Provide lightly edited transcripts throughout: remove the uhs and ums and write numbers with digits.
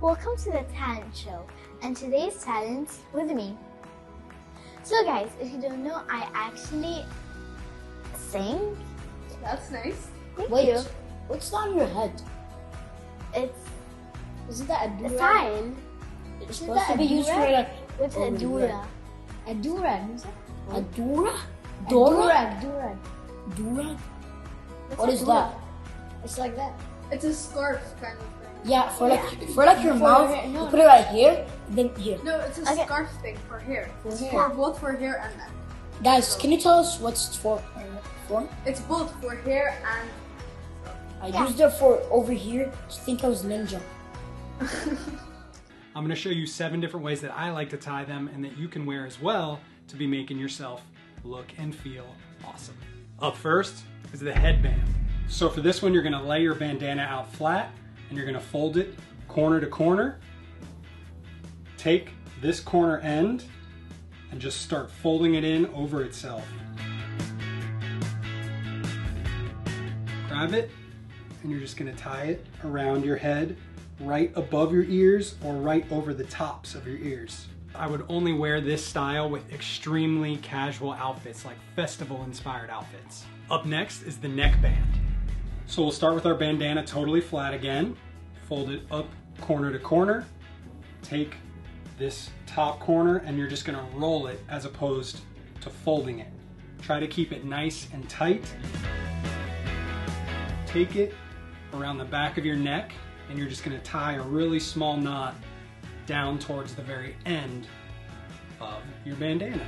Welcome to the Talent Show, and today's talent's with me. So guys, if you don't know, I actually sing. That's nice. Thank you. What's on your head? Isn't that a It's style. It's supposed to be used for like It's a dura. a durag. Is it? A dura? Durag. Durag? What is that? It's like that. It's a scarf kind of thing. Yeah, for like your mouth. No. You put it right here, then here. No, it's a scarf thing for hair. It's hair. for both for hair and neck. Guys, can you tell us what's it's for? It's both for hair and. I used it for over here to think I was ninja. I'm going to show you 7 different ways that I like to tie them and that you can wear as well to be making yourself look and feel awesome. Up first is the headband. So for this one, you're going to lay your bandana out flat and you're going to fold it corner to corner. Take this corner end and just start folding it in over itself. Grab it and you're just going to tie it around your head, right above your ears or right over the tops of your ears. I would only wear this style with extremely casual outfits, like festival inspired outfits. Up next is the neckband. So we'll start with our bandana totally flat again, fold it up corner to corner, take this top corner and you're just gonna roll it as opposed to folding it. Try to keep it nice and tight. Take it around the back of your neck and you're just gonna tie a really small knot down towards the very end of your bandana.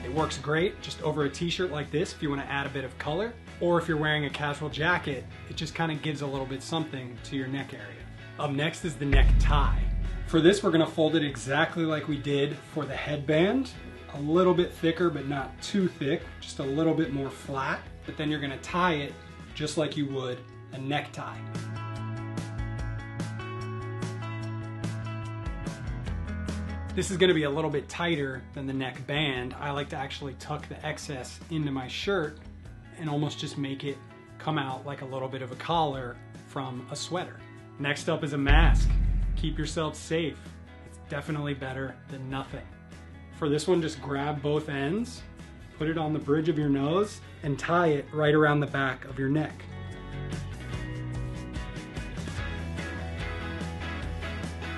It works great just over a t-shirt like this if you want to add a bit of color, or if you're wearing a casual jacket, it just kind of gives a little bit something to your neck area. Up next is the neck tie. For this, we're going to fold it exactly like we did for the headband, a little bit thicker but not too thick, just a little bit more flat, but then you're going to tie it just like you would a necktie. This is going to be a little bit tighter than the neck band. I like to actually tuck the excess into my shirt and almost just make it come out like a little bit of a collar from a sweater. Next up is a mask. Keep yourself safe. It's definitely better than nothing. For this one, just grab both ends, put it on the bridge of your nose, and tie it right around the back of your neck.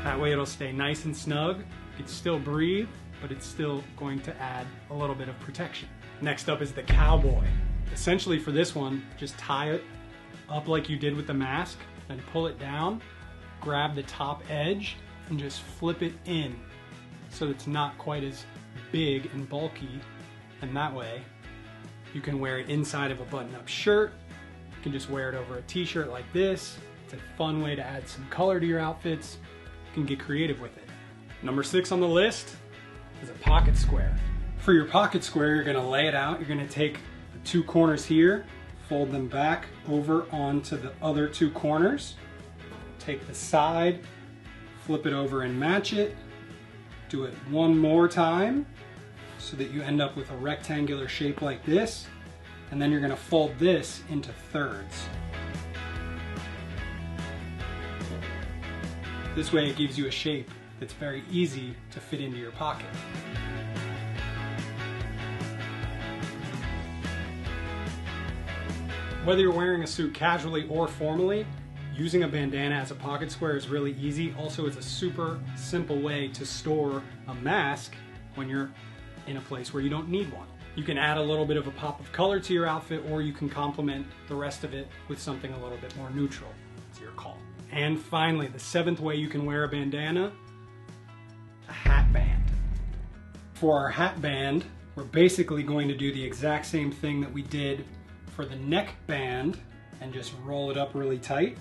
That way it'll stay nice and snug. You can still breathe, but it's still going to add a little bit of protection. Next up is the cowboy. Essentially for this one, just tie it up like you did with the mask, then pull it down, grab the top edge, and just flip it in so it's not quite as big and bulky. And that way you can wear it inside of a button-up shirt. You can just wear it over a t-shirt like this. It's a fun way to add some color to your outfits. You can get creative with it. Number 6 on the list is a pocket square. For your pocket square, you're gonna lay it out. You're gonna take the 2 corners here, fold them back over onto the other 2 corners. Take the side, flip it over and match it. Do it one more time so that you end up with a rectangular shape like this. And then you're gonna fold this into thirds. This way it gives you a shape that's very easy to fit into your pocket. Whether you're wearing a suit casually or formally, using a bandana as a pocket square is really easy. Also, it's a super simple way to store a mask when you're in a place where you don't need one. You can add a little bit of a pop of color to your outfit, or you can complement the rest of it with something a little bit more neutral. It's your call. And finally, the 7th way you can wear a bandana, a hat band. For our hat band, we're basically going to do the exact same thing that we did for the neck band and just roll it up really tight.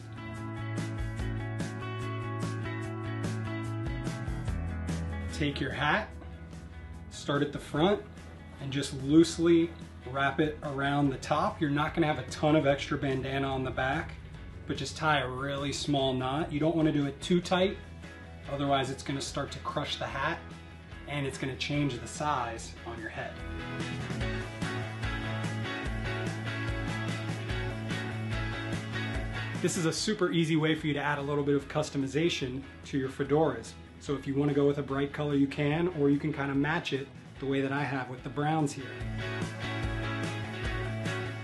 Take your hat, start at the front, and just loosely wrap it around the top. You're not gonna have a ton of extra bandana on the back, but just tie a really small knot. You don't wanna do it too tight, otherwise it's gonna start to crush the hat and it's gonna change the size on your head. This is a super easy way for you to add a little bit of customization to your fedoras. So if you want to go with a bright color, you can, or you can kind of match it the way that I have with the browns here.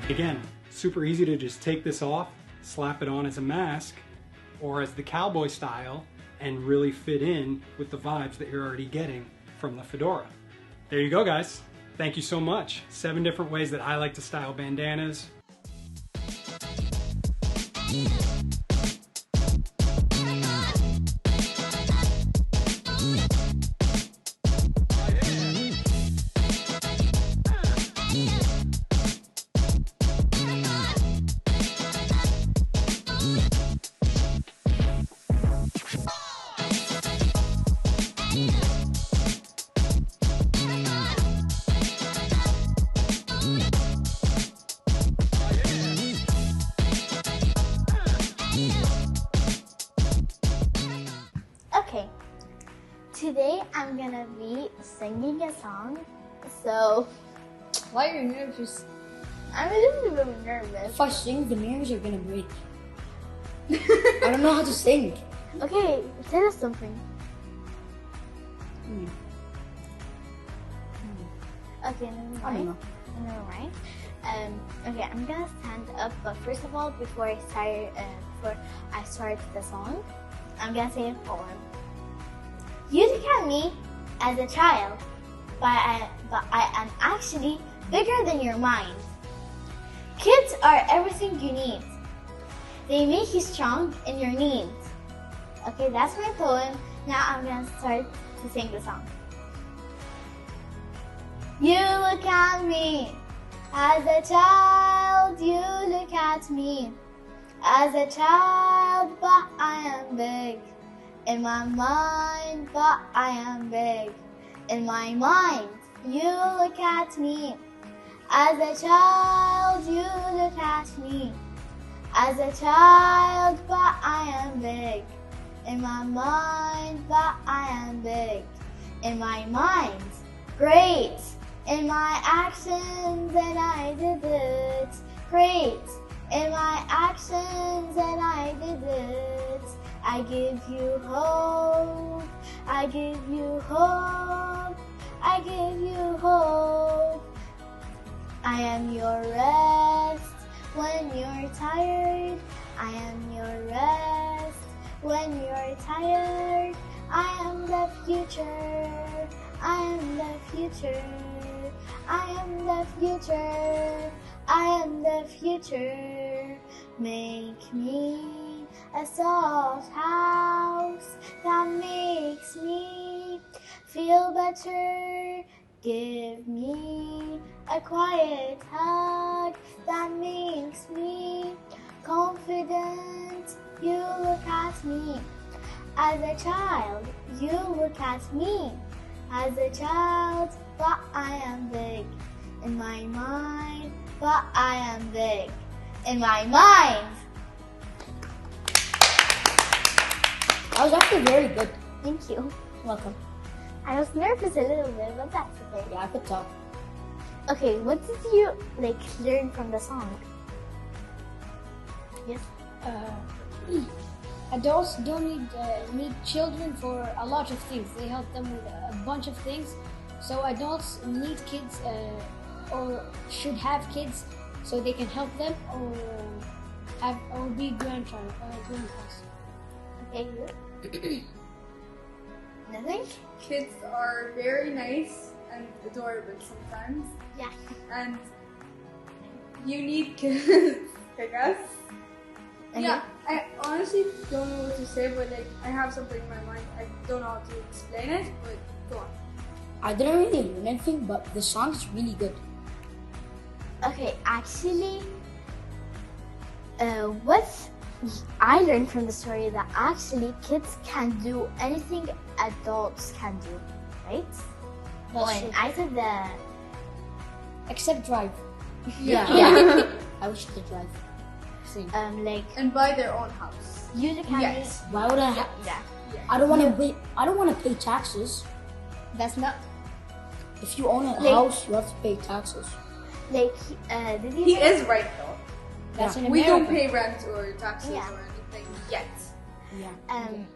Again, super easy to just take this off, slap it on as a mask, or as the cowboy style, and really fit in with the vibes that you're already getting from the fedora. There you go, guys. Thank you so much. 7 different ways that I like to style bandanas. Okay, today I'm gonna be singing a song, so Why are you nervous? I'm a little bit nervous. If I sing, the mirrors are gonna break. I don't know how to sing. Okay, tell us something. Okay, I don't know. Never mind. Okay, I'm gonna stand up, but first of all, before I start the song, I'm gonna say a poem. You look at me as a child, but I am actually bigger than your mind. Kids are everything you need. They make you strong in your needs. Okay, that's my poem. Now I'm gonna start to sing the song. You look at me as a child, you look at me as a child, but I am big in my mind, but I am big in my mind. You look at me as a child, you look at me as a child, but I am big in my mind, but I am big in my mind. Great in my actions, and I did it. Great in my actions, and I did it. I give you hope, I give you hope, I give you hope. I am your rest when you're tired. I am your rest when you're tired. I am the future, I am the future, I am the future, I am the future. Make me a soft house that makes me feel better. Give me a quiet hug that makes me confident. You look at me as a child, you look at me as a child, but I am big in my mind, but I am big in my mind. That was actually very good. Thank you. Welcome. I was nervous a little bit, but that's okay. Yeah, I could tell. Okay, what did you learn from the song? Yes. adults don't need children for a lot of things. They help them with a bunch of things. So adults need kids or should have kids so they can help them or be grandparents. Okay, you? Nothing? Kids are very nice and adorable sometimes, Yeah. and you need kids, I guess. Okay. Yeah, I honestly don't know what to say, but like I have something in my mind. I don't know how to explain it, but go on. I didn't really learn anything, but the song is really good. Okay, actually, what I learned from the story that actually kids can do anything adults can do, right? That's When true. I said the Except drive. Yeah. Yeah. I wish I could drive. Same. like And buy their own house. you can Yes. Why would I? yeah. I don't want to pay. I don't want to pay taxes. That's not. If you own a Like- house, you have to pay taxes. Like did you He hear? is right though. That's in We don't America. pay rent or taxes Yeah. or anything yet. Yeah.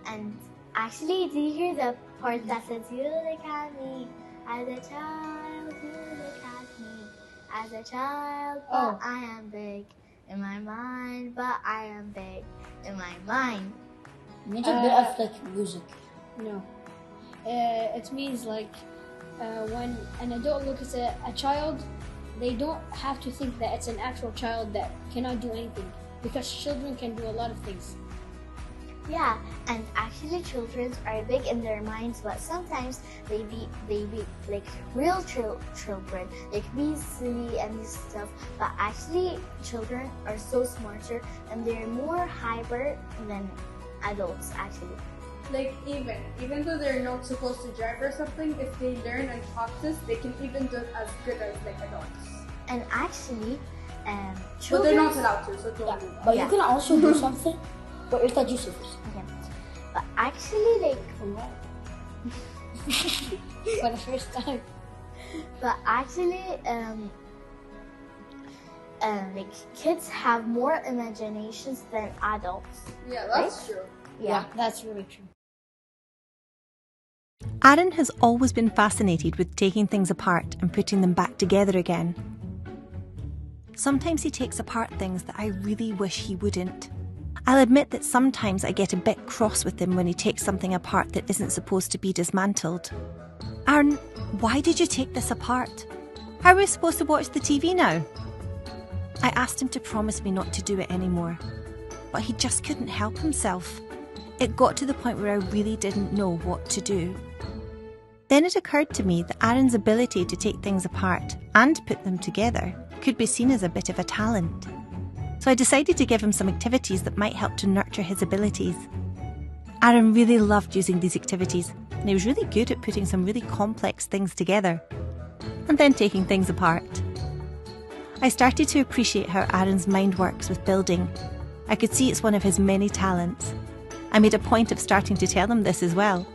And actually, did you hear the part that says, "You look at me as a child, you look at me as a child, but Oh. I am big in my mind, but I am big in my mind." It needs a bit of like music. No. It means like when an adult looks at a child, they don't have to think that it's an actual child that cannot do anything, because children can do a lot of things. Yeah, and actually, children are big in their minds, but sometimes they be like real children, like be silly and this stuff. But actually, children are so smarter and they're more hyper than adults. Actually, Like even though they're not supposed to drive or something, if they learn and practice, they can even do it as good as like adults. and actually, But children. they're not allowed to, so don't do that. But Yeah. you can also do something. But it's like Yusuf. Okay. But actually, like, For the first time. but actually, like kids have more imaginations than adults. Yeah, that's true. Yeah. That's really true. Aaron has always been fascinated with taking things apart and putting them back together again. Sometimes he takes apart things that I really wish he wouldn't. I'll admit that sometimes I get a bit cross with him when he takes something apart that isn't supposed to be dismantled. Aaron, why did you take this apart? How are we supposed to watch the TV now? I asked him to promise me not to do it anymore, but he just couldn't help himself. It got to the point where I really didn't know what to do. Then it occurred to me that Aaron's ability to take things apart and put them together could be seen as a bit of a talent. So I decided to give him some activities that might help to nurture his abilities. Aaron really loved using these activities, and he was really good at putting some really complex things together, and then taking things apart. I started to appreciate how Aaron's mind works with building. I could see it's one of his many talents. I made a point of starting to tell him this as well.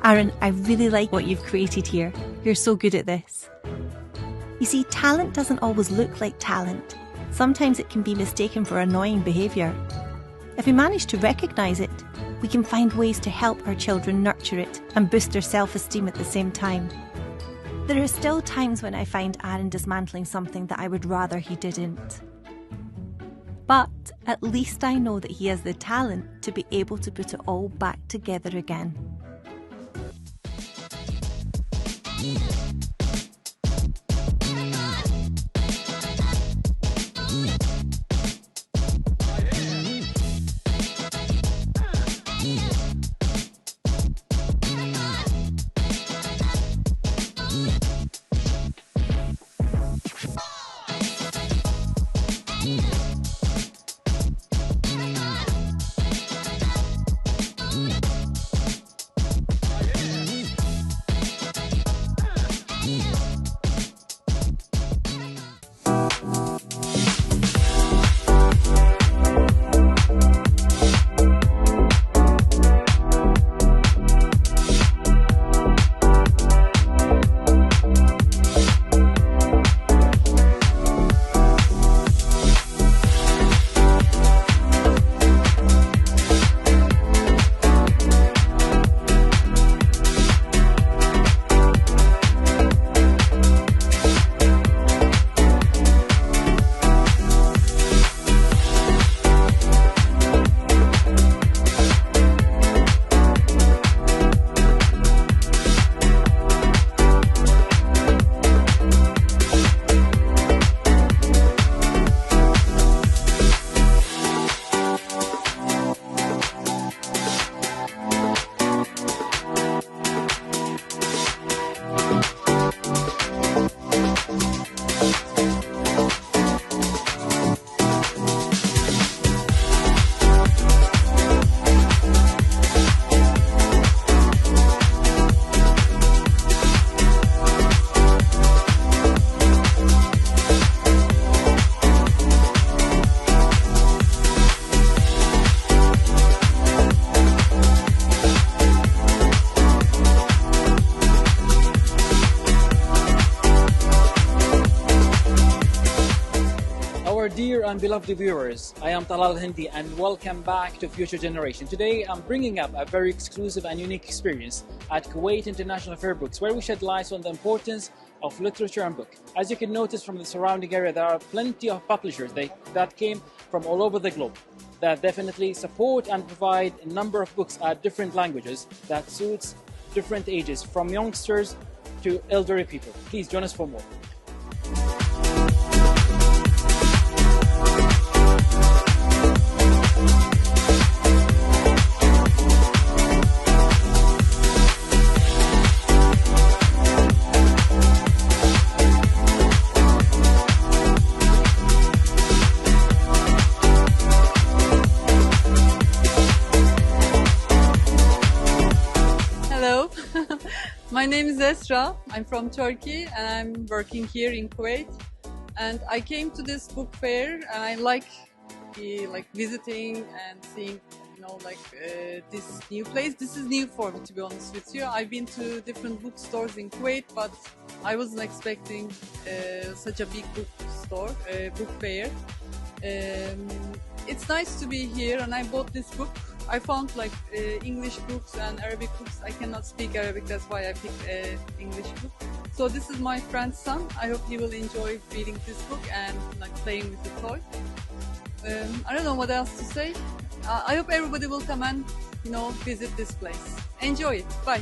Aaron, I really like what you've created here. You're so good at this. You see, talent doesn't always look like talent. Sometimes it can be mistaken for annoying behaviour. If we manage to recognise it, we can find ways to help our children nurture it and boost their self-esteem at the same time. There are still times when I find Aaron dismantling something that I would rather he didn't. But at least I know that he has the talent to be able to put it all back together again. and beloved viewers, I am Talal Hindi and welcome back to Future Generation. Today I'm bringing up a very exclusive and unique experience at Kuwait International Fair Books, where we shed light on the importance of literature and book. As you can notice from the surrounding area, there are plenty of publishers that came from all over the globe that definitely support and provide a number of books at different languages that suits different ages, from youngsters to elderly people. Please join us for more. My name is Esra. I'm from Turkey and I'm working here in Kuwait. And I came to this book fair and I like visiting and seeing, this new place. This is new for me, to be honest with you. I've been to different bookstores in Kuwait, but I wasn't expecting such a big book fair. It's nice to be here, and I bought this book. I found English books and Arabic books. I cannot speak Arabic, that's why I picked English book. So this is my friend's son. I hope he will enjoy reading this book and playing with the toy. I don't know what else to say. I hope everybody will come and visit this place. Enjoy it. Bye.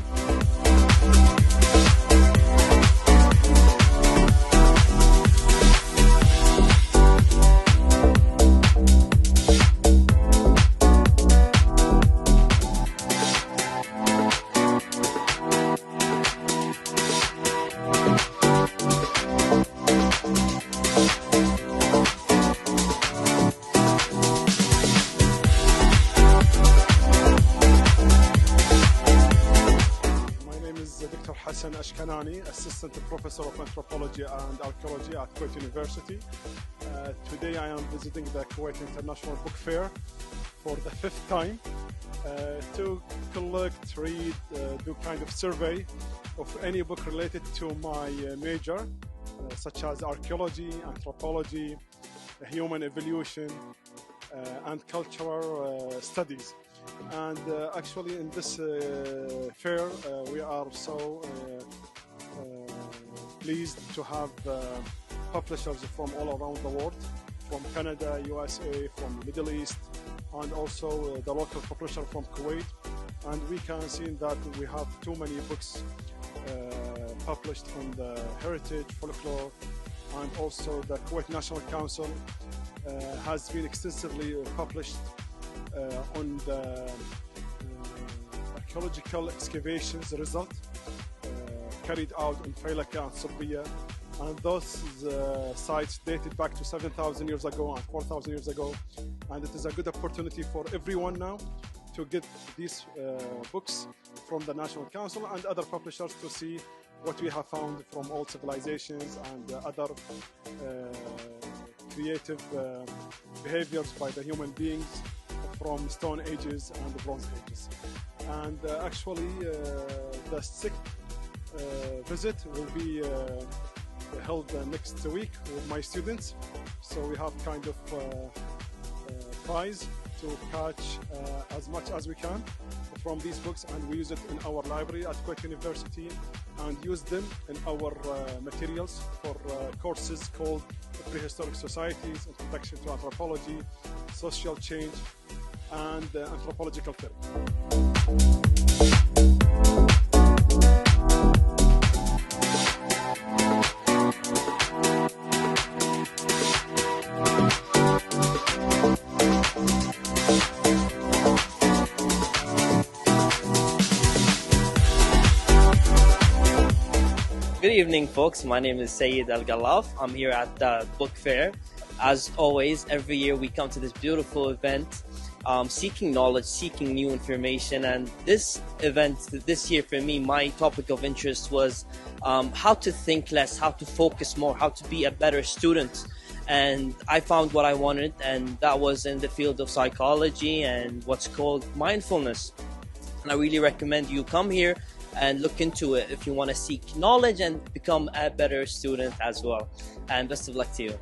Hassan Ashkanani, Assistant Professor of Anthropology and Archaeology at Kuwait University. Today I am visiting the Kuwait International Book Fair for the 5th time to collect, read, do kind of survey of any book related to my major, such as archaeology, anthropology, human evolution, and cultural studies. And actually in this fair we are so pleased to have publishers from all around the world, from Canada, USA, from the Middle East, and also the local publisher from Kuwait. And we can see that we have too many books published on the heritage, folklore, and also the Kuwait National Council has been extensively published on the archaeological excavations result carried out in Failaka and Subiya, and those sites dated back to 7,000 years ago and 4,000 years ago, and it is a good opportunity for everyone now to get these books from the National Council and other publishers to see what we have found from old civilizations and other creative behaviors by the human beings from Stone Ages and the Bronze Ages. And actually the 6th visit will be held next week with my students. So we have kind of prize to catch as much as we can from these books, and we use it in our library at Kuwait University and use them in our materials for courses called Prehistoric Societies, Introduction to Anthropology, Social Change, and Anthropological Theory. Good evening, folks. My name is Sayed Al Galaf. I'm here at the book fair. As always, every year we come to this beautiful event, seeking knowledge, seeking new information. And this event, this year for me, my topic of interest was how to think less, how to focus more, how to be a better student. And I found what I wanted, and that was in the field of psychology and what's called mindfulness. And I really recommend you come here and look into it if you want to seek knowledge and become a better student as well. And best of luck to you.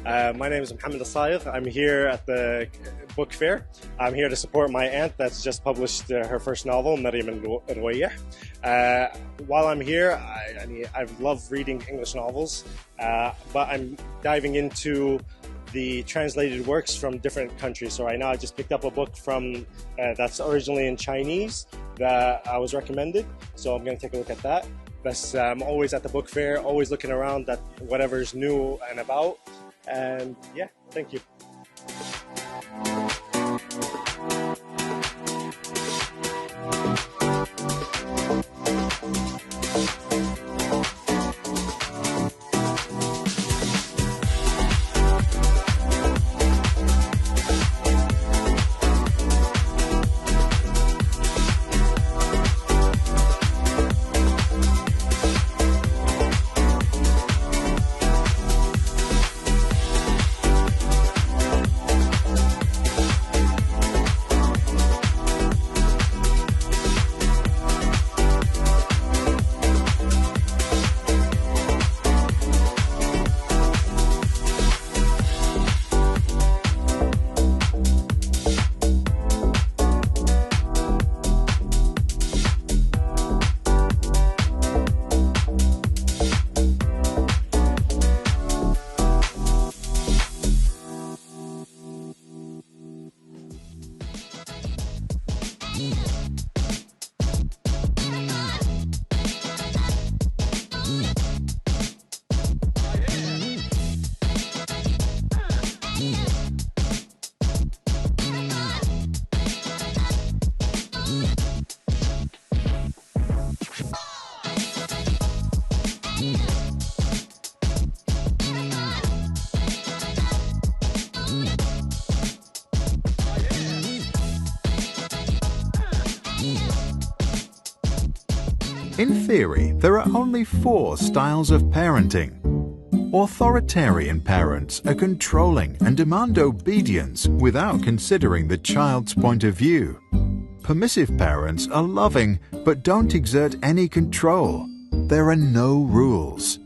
My name is Mohammed Al-Sayed. I'm here at the book fair. I'm here to support my aunt that's just published her first novel, Maryam al-Ruwayyah. While I'm here, I love reading English novels, but I'm diving into the translated works from different countries. So right now I just picked up a book from that's originally in Chinese that I was recommended. So I'm going to take a look at that. But I'm always at the book fair, always looking around at whatever's new and about. And yeah, thank you. In theory, there are only 4 styles of parenting. Authoritarian parents are controlling and demand obedience without considering the child's point of view. Permissive parents are loving but don't exert any control. There are no rules.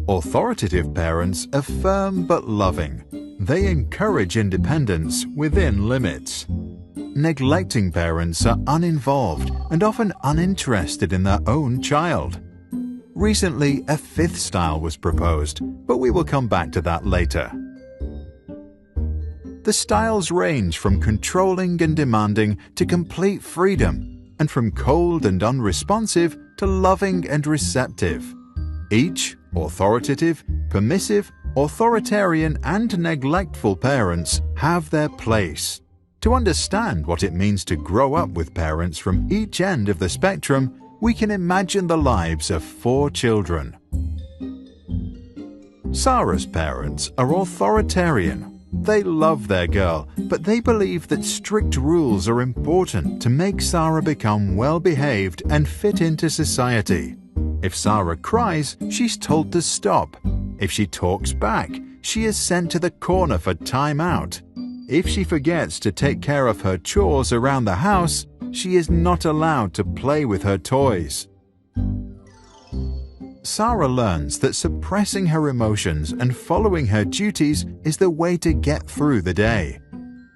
Authoritative parents are firm but loving. They encourage independence within limits. Neglecting parents are uninvolved and often uninterested in their own child. Recently, a 5th style was proposed, but we will come back to that later. The styles range from controlling and demanding to complete freedom, and from cold and unresponsive to loving and receptive. Each, authoritative, permissive, authoritarian, and neglectful parents have their place. To understand what it means to grow up with parents from each end of the spectrum, we can imagine the lives of 4 children. Sarah's parents are authoritarian. They love their girl, but they believe that strict rules are important to make Sarah become well-behaved and fit into society. If Sarah cries, she's told to stop. If she talks back, she is sent to the corner for time out. If she forgets to take care of her chores around the house, she is not allowed to play with her toys. Sarah learns that suppressing her emotions and following her duties is the way to get through the day.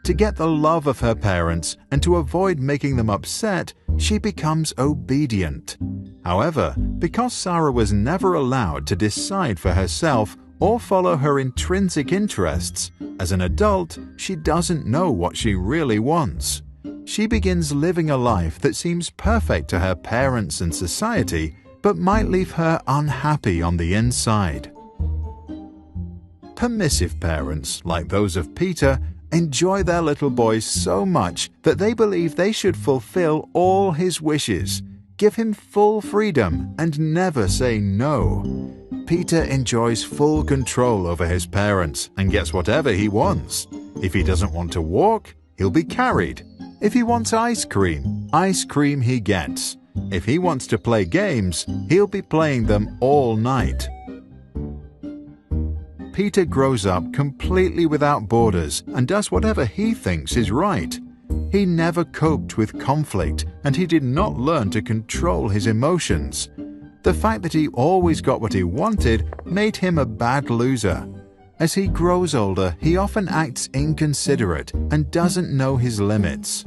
To get the love of her parents and to avoid making them upset, she becomes obedient. However, because Sarah was never allowed to decide for herself or follow her intrinsic interests, as an adult, she doesn't know what she really wants. She begins living a life that seems perfect to her parents and society, but might leave her unhappy on the inside. Permissive parents, like those of Peter, enjoy their little boys so much that they believe they should fulfill all his wishes, give him full freedom, and never say no. Peter enjoys full control over his parents and gets whatever he wants. If he doesn't want to walk, he'll be carried. If he wants ice cream he gets. If he wants to play games, he'll be playing them all night. Peter grows up completely without borders and does whatever he thinks is right. He never coped with conflict, and he did not learn to control his emotions. The fact that he always got what he wanted made him a bad loser. As he grows older, he often acts inconsiderate and doesn't know his limits.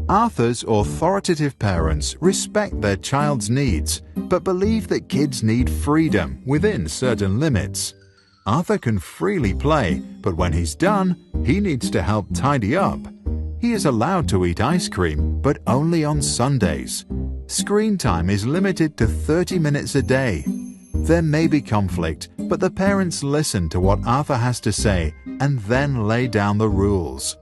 Arthur's authoritative parents respect their child's needs, but believe that kids need freedom within certain limits. Arthur can freely play, but when he's done, he needs to help tidy up. He is allowed to eat ice cream, but only on Sundays. Screen time is limited to 30 minutes a day. There may be conflict, but the parents listen to what Arthur has to say and then lay down the rules.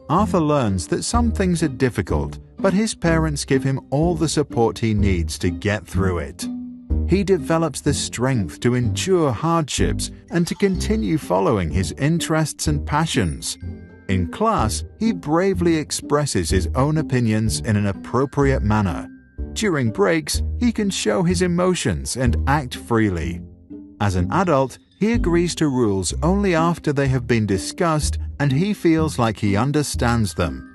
Arthur learns that some things are difficult, but his parents give him all the support he needs to get through it. He develops the strength to endure hardships and to continue following his interests and passions. In class, he bravely expresses his own opinions in an appropriate manner. During breaks, he can show his emotions and act freely. As an adult, he agrees to rules only after they have been discussed and he feels like he understands them.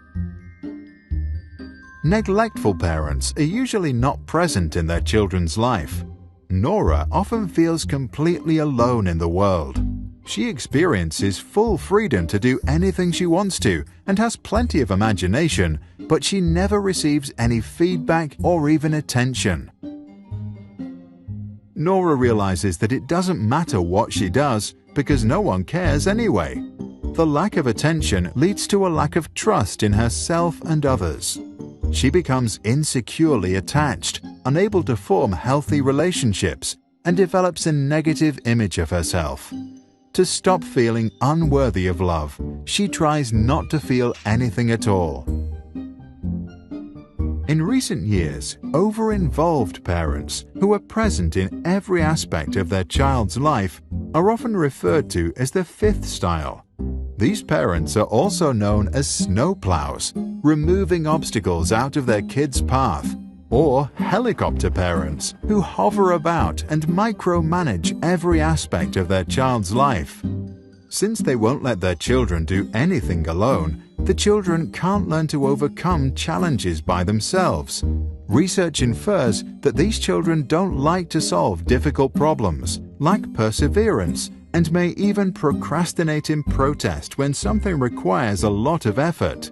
Neglectful parents are usually not present in their children's life. Nora often feels completely alone in the world. She experiences full freedom to do anything she wants to and has plenty of imagination, but she never receives any feedback or even attention. Nora realizes that it doesn't matter what she does because no one cares anyway. The lack of attention leads to a lack of trust in herself and others. She becomes insecurely attached, unable to form healthy relationships, and develops a negative image of herself. To stop feeling unworthy of love, she tries not to feel anything at all. In recent years, over-involved parents who are present in every aspect of their child's life are often referred to as the fifth style. These parents are also known as snowplows, removing obstacles out of their kids' path, or helicopter parents who hover about and micromanage every aspect of their child's life. Since they won't let their children do anything alone, the children can't learn to overcome challenges by themselves. Research infers that these children don't like to solve difficult problems, lack perseverance, and may even procrastinate in protest when something requires a lot of effort.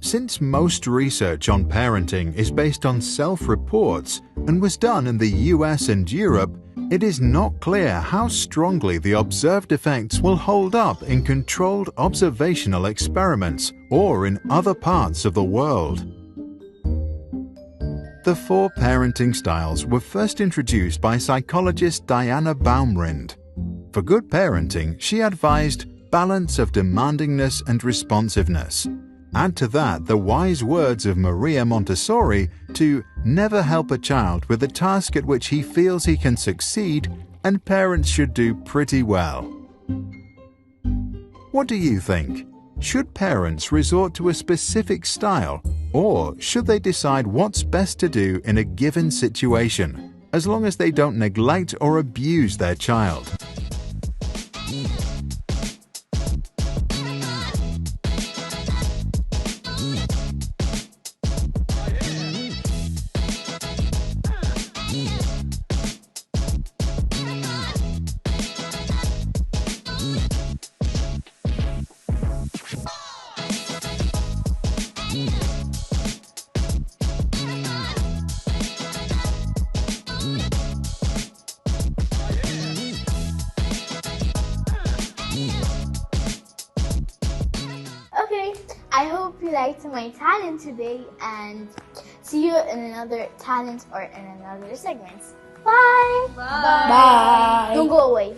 Since most research on parenting is based on self-reports and was done in the US and Europe, it is not clear how strongly the observed effects will hold up in controlled observational experiments or in other parts of the world. The 4 parenting styles were first introduced by psychologist Diana Baumrind. For good parenting, she advised balance of demandingness and responsiveness. Add to that the wise words of Maria Montessori to never help a child with a task at which he feels he can succeed, and parents should do pretty well. What do you think? Should parents resort to a specific style, or should they decide what's best to do in a given situation, as long as they don't neglect or abuse their child? Okay, I hope you liked my talent today, and see you in another talent or in another segment. Bye! Bye! Bye! Don't go away.